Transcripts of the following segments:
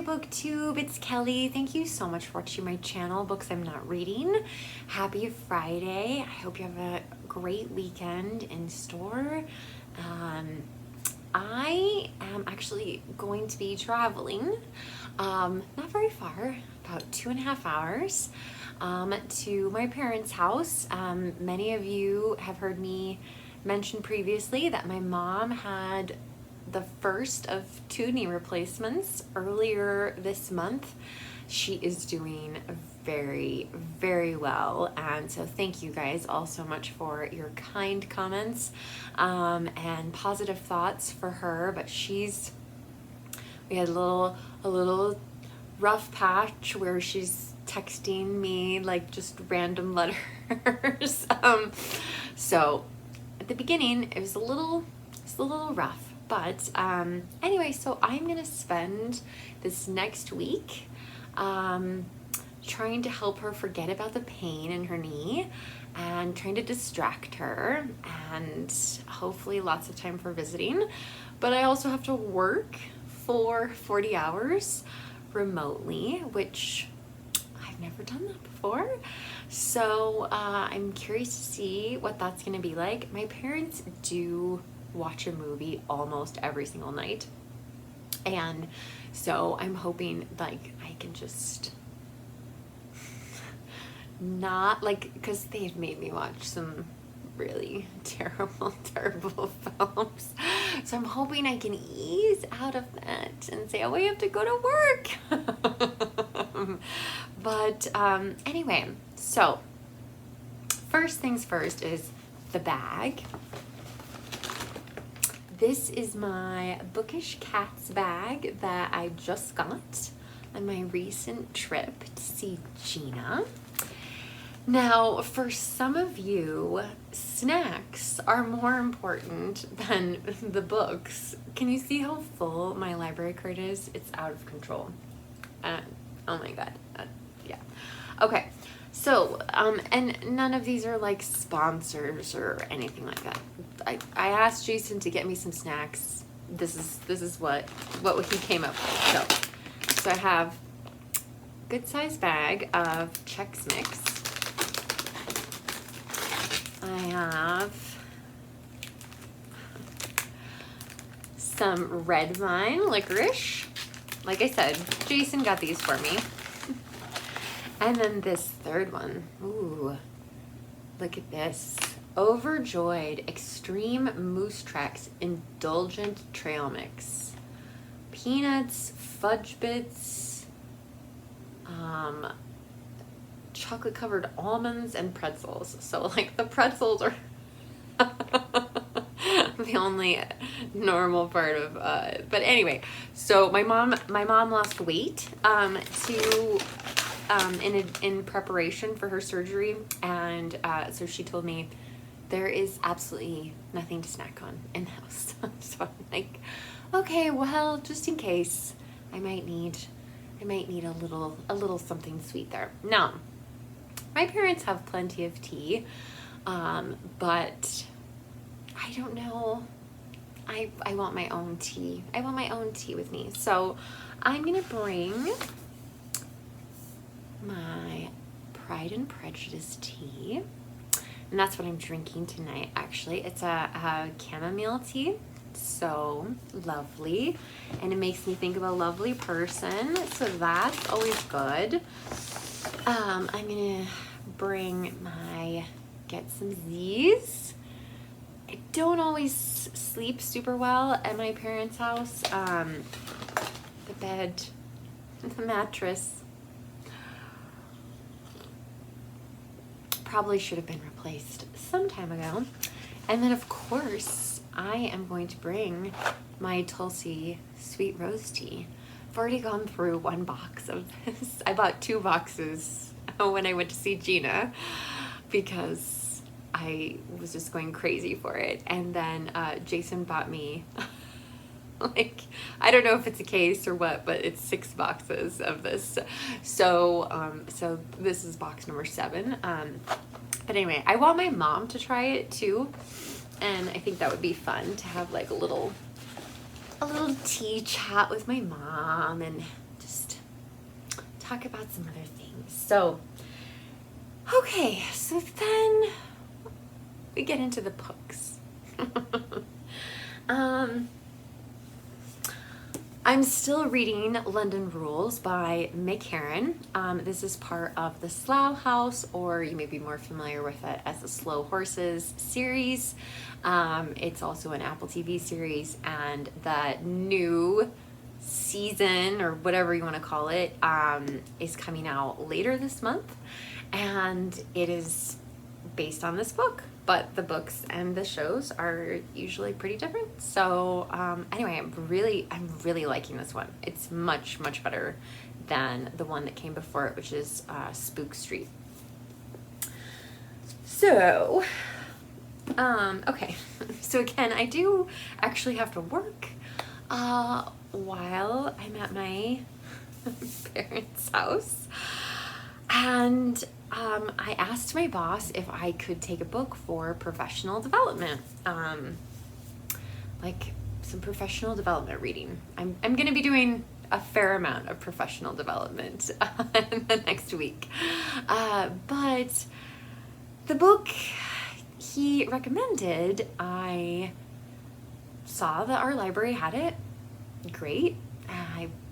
Booktube, it's Kelly. Thank you so much for watching my channel, Books I'm Not Reading. Happy Friday. I hope you have a great weekend in store. I am actually going to be traveling, not very far, about 2.5 hours, to my parents' house. Many of you have heard me mention previously that my mom had the first of 2 knee replacements earlier this month. She is doing very, very well, and so thank you guys all so much for your kind comments and positive thoughts for her. But we had a little rough patch where she's texting me like just random letters. So at the beginning it was a little rough. But anyway, so I'm gonna spend this next week trying to help her forget about the pain in her knee and trying to distract her, and hopefully lots of time for visiting. But I also have to work for 40 hours remotely, which I've never done that before. So I'm curious to see what that's gonna be like. My parents do watch a movie almost every single night, and so I'm hoping like I can just not like, because they've made me watch some really terrible films, so I'm hoping I can ease out of that and say, oh, I have to go to work. But anyway, so first things first is the bag. This is my Bookish Cats bag that I just got on my recent trip to see Gina. Now, for some of you, snacks are more important than the books. Can you see how full my library card is? It's out of control. Oh my God. Yeah. Okay. So, and none of these are like sponsors or anything like that. I asked Jason to get me some snacks. This is what he came up with. So I have a good sized bag of Chex Mix. I have some Red Vine licorice. Like I said, Jason got these for me. And then this third one. Ooh, look at this. Overjoyed Extreme Moose Tracks Indulgent Trail Mix. Peanuts, fudge bits, chocolate covered almonds, and pretzels. So like the pretzels are the only normal part of but anyway, so my mom lost weight in preparation for her surgery, and so she told me there is absolutely nothing to snack on in the house. So I'm like, okay, well, just in case, I might need a little something sweet there. Now, my parents have plenty of tea, but I don't know. I want my own tea. I want my own tea with me. So I'm gonna bring my Pride and Prejudice tea, and that's what I'm drinking tonight. Actually, it's a chamomile tea. So lovely, and it makes me think of a lovely person, so that's always good. I'm gonna get some Z's. I don't always sleep super well at my parents' house. The bed, the mattress probably should have been replaced some time ago. And then of course I am going to bring my Tulsi Sweet Rose Tea. I've already gone through 1 box of this. I bought 2 boxes when I went to see Gina because I was just going crazy for it. And then Jason bought me like, I don't know if it's a case or what, but it's 6 boxes of this. So so this is box number 7. But anyway, I want my mom to try it too, and I think that would be fun to have like a little tea chat with my mom and just talk about some other things. So, okay, so then we get into the books. I'm still reading London Rules by Mick Herron. This is part of the Slough House, or you may be more familiar with it as the Slow Horses series. It's also an Apple TV series, and the new season, or whatever you want to call it, is coming out later this month, and it is based on this book, but the books and the shows are usually pretty different. So anyway, I'm really liking this one. It's much better than the one that came before it, which is Spook Street. So okay, so again, I do actually have to work while I'm at my parents' house, and I asked my boss if I could take a book for professional development, like some professional development reading. I'm going to be doing a fair amount of professional development in the next week, but the book he recommended, I saw that our library had it. Great,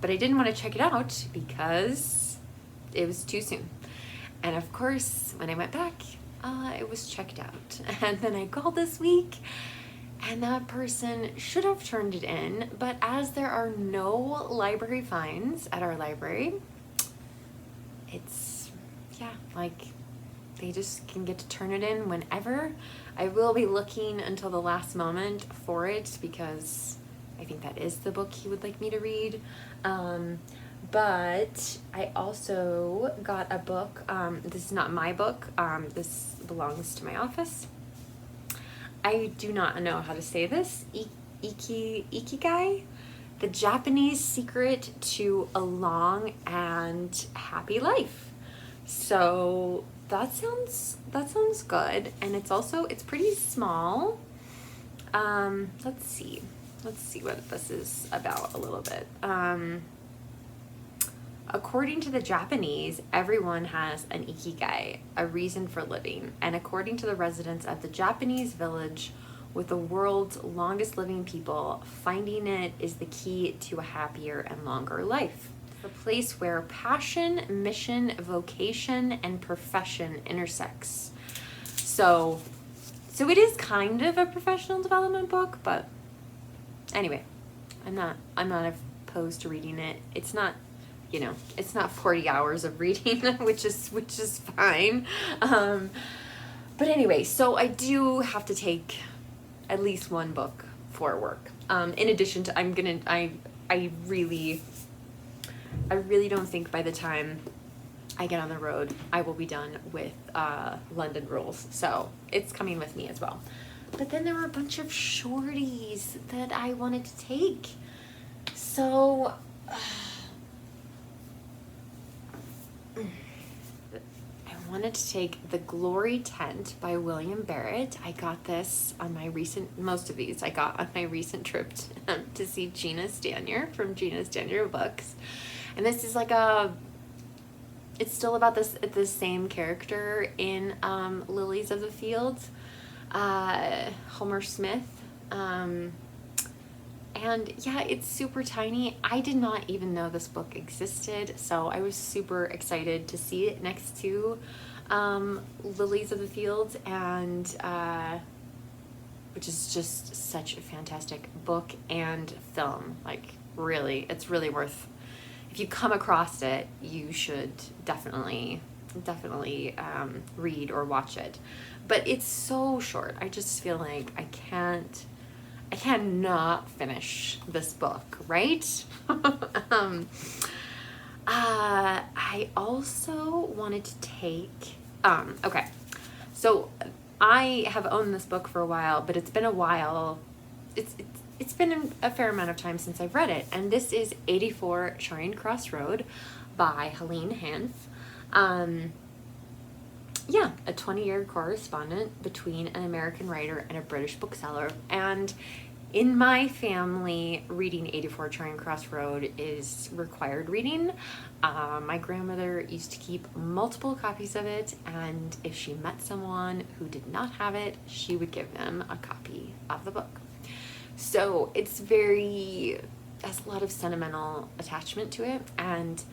but I didn't want to check it out because it was too soon. And of course, when I went back, it was checked out. And then I called this week, and that person should have turned it in, but as there are no library fines at our library, it's, yeah, like, they just can get to turn it in whenever. I will be looking until the last moment for it, because I think that is the book he would like me to read. But I also got a book. This is not my book. This belongs to my office. I do not know how to say this. Ikigai, the Japanese secret to a long and happy life. So that sounds good, and it's pretty small. Let's see what this is about a little bit. According to the Japanese, everyone has an ikigai, a reason for living, and according to the residents of the Japanese village with the world's longest living people, finding it is the key to a happier and longer life. The place where passion, mission, vocation, and profession intersects. So it is kind of a professional development book, but anyway, I'm not opposed to reading it. It's not, it's not 40 hours of reading, which is fine. But anyway, so I do have to take at least one book for work. In addition to, I really don't think by the time I get on the road, I will be done with London Rules. So it's coming with me as well. But then there were a bunch of shorties that I wanted to take. So I wanted to take The Glory Tent by William Barrett. I got this on most of these I got on my recent trip to see Gina Stanier from Gina Stanier Books. And this is it's still about this same character in Lilies of the Field, Homer Smith. And yeah, it's super tiny. I did not even know this book existed, so I was super excited to see it next to Lilies of the Field, and which is just such a fantastic book and film. Like, really, it's really worth, if you come across it, you should definitely read or watch it. But it's so short. I just feel like I cannot finish this book, right? I also wanted to take, okay, so I have owned this book for a while, but it's been a while. It's been a fair amount of time since I've read it, and this is 84 Charing Cross Road by Helene, Hanff. Yeah, a 20-year correspondent between an American writer and a British bookseller. And in my family, reading 84 Charing Cross Road is required reading. My grandmother used to keep multiple copies of it, and if she met someone who did not have it, she would give them a copy of the book. So it's has a lot of sentimental attachment to it, and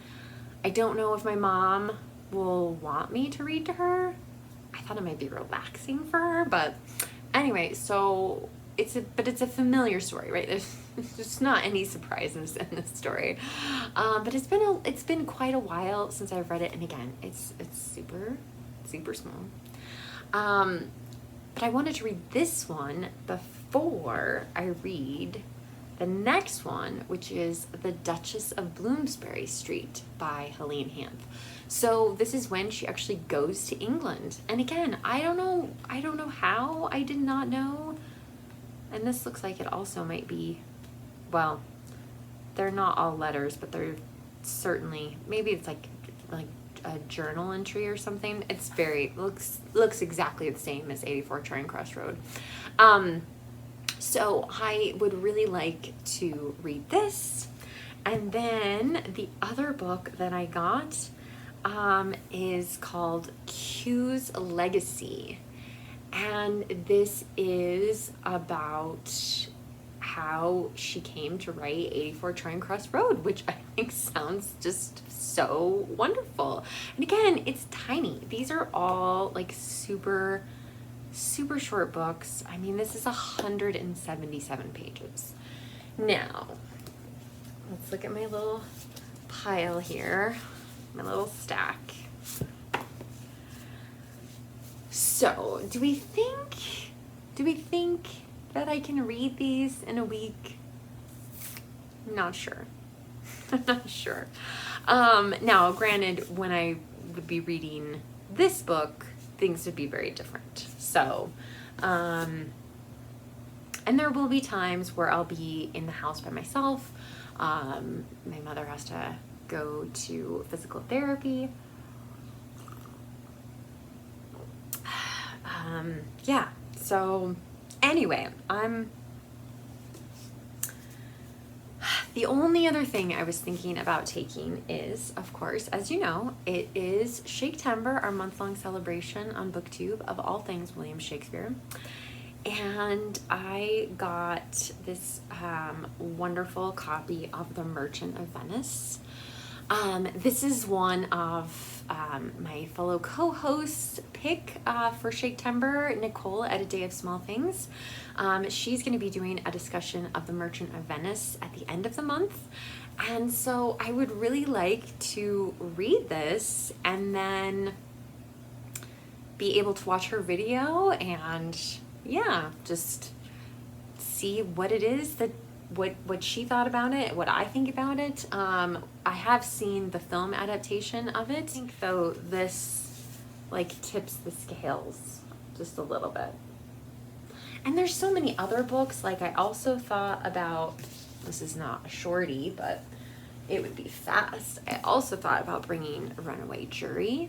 I don't know if my mom will want me to read to her. I thought it might be relaxing for her, but anyway, so it's a familiar story, right? There's not any surprises in this story, but it's been quite a while since I've read it, and again, it's super small. But I wanted to read this one before I read the next one, which is The Duchess of Bloomsbury Street by Helene Hanff. So this is when she actually goes to England. And again, I don't know how. I did not know. And this looks like it also might be, well, they're not all letters, but they're certainly, maybe it's like a journal entry or something. It's looks exactly the same as 84 Charing Cross Road. So I would really like to read this. And then the other book that I got is called Q's Legacy. And this is about how she came to write 84 Charing Cross Road, which I think sounds just so wonderful. And again, it's tiny. These are all like super short books. I mean, this is 177 pages. Now, let's look at my little pile here, my little stack. So, do we think that I can read these in a week? I'm not sure. I'm not sure. Now, granted, when I would be reading this book, things would be very different. So, and there will be times where I'll be in the house by myself. My mother has to go to physical therapy. Yeah, so anyway, the only other thing I was thinking about taking is, of course, as you know, it is Shaketember, our month-long celebration on Booktube of all things William Shakespeare. And I got this wonderful copy of The Merchant of Venice. This is one of my fellow co-hosts' pick for Shaketember, Nicole at A Day of Small Things. She's going to be doing a discussion of The Merchant of Venice at the end of the month. And so I would really like to read this and then be able to watch her video and, yeah, just see what it is that what she thought about it, what I think about it. I have seen the film adaptation of it. I think though this like tips the scales just a little bit. And there's so many other books. Like I also thought about, this is not a shorty, but it would be fast. I also thought about bringing Runaway Jury.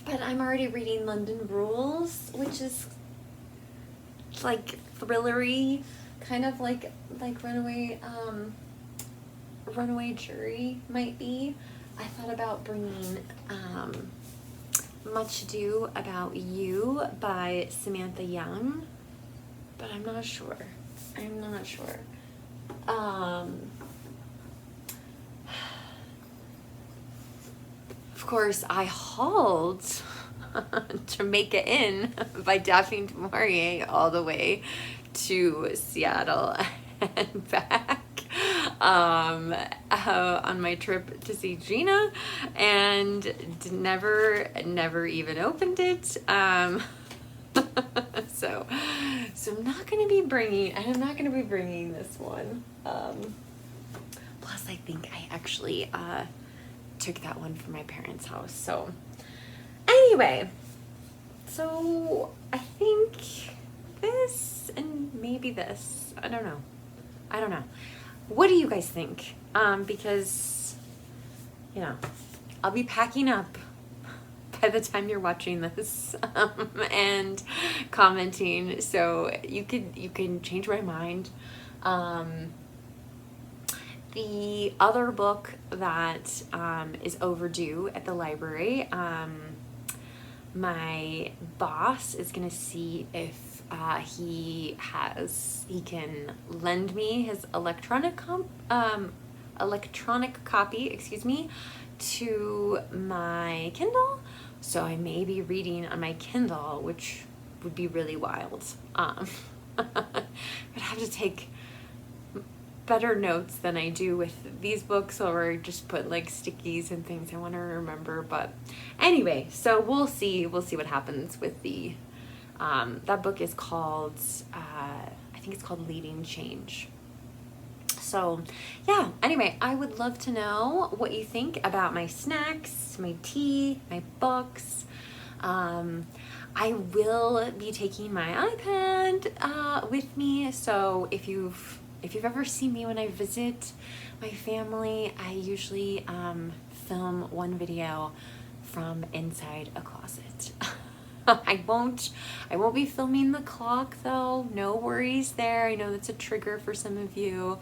But I'm already reading London Rules, which is like thrillery, kind of like Runaway Jury might be. I thought about bringing Much Ado About You by Samantha Young, but I'm not sure. Of course, I hauled Jamaica Inn by Daphne du Maurier all the way to Seattle and back on my trip to see Gina, and never even opened it. So I'm not going to be bringing this one. Plus, I think I actually took that one from my parents' house. So anyway, so I think this and maybe this. I don't know. What do you guys think? Because, you know, I'll be packing up by the time you're watching this and commenting, so you can change my mind. The other book that is overdue at the library, my boss is gonna see if he can lend me his electronic copy, excuse me, to my Kindle. So I may be reading on my Kindle, which would be really wild. I'd have to take better notes than I do with these books, or just put like stickies and things I want to remember. But anyway, so we'll see what happens with the that book is called I think it's called Leading Change. So yeah, anyway, I would love to know what you think about my snacks, my tea, my books. I will be taking my iPad with me, so if you've ever seen me when I visit my family, I usually film one video from inside a closet. I won't be filming the clock though, no worries there. I know that's a trigger for some of you.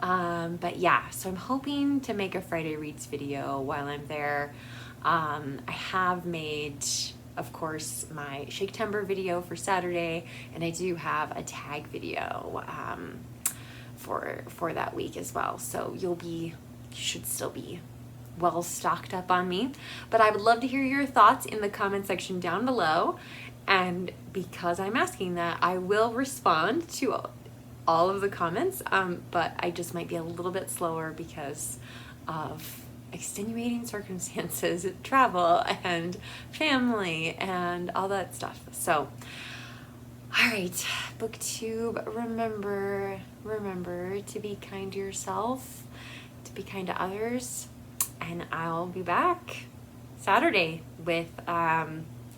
But yeah, so I'm hoping to make a Friday Reads video while I'm there. I have made, of course, my Shaketember video for Saturday, and I do have a tag video for that week as well. So you should still be well stocked up on me. But I would love to hear your thoughts in the comment section down below. And because I'm asking that, I will respond to all of the comments, but I just might be a little bit slower because of extenuating circumstances, travel and family and all that stuff. So all right, Booktube, remember to be kind to yourself, to be kind to others, and I'll be back Saturday with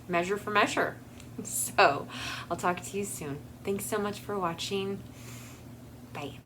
Measure for Measure. So I'll talk to you soon. Thanks so much for watching. Bye.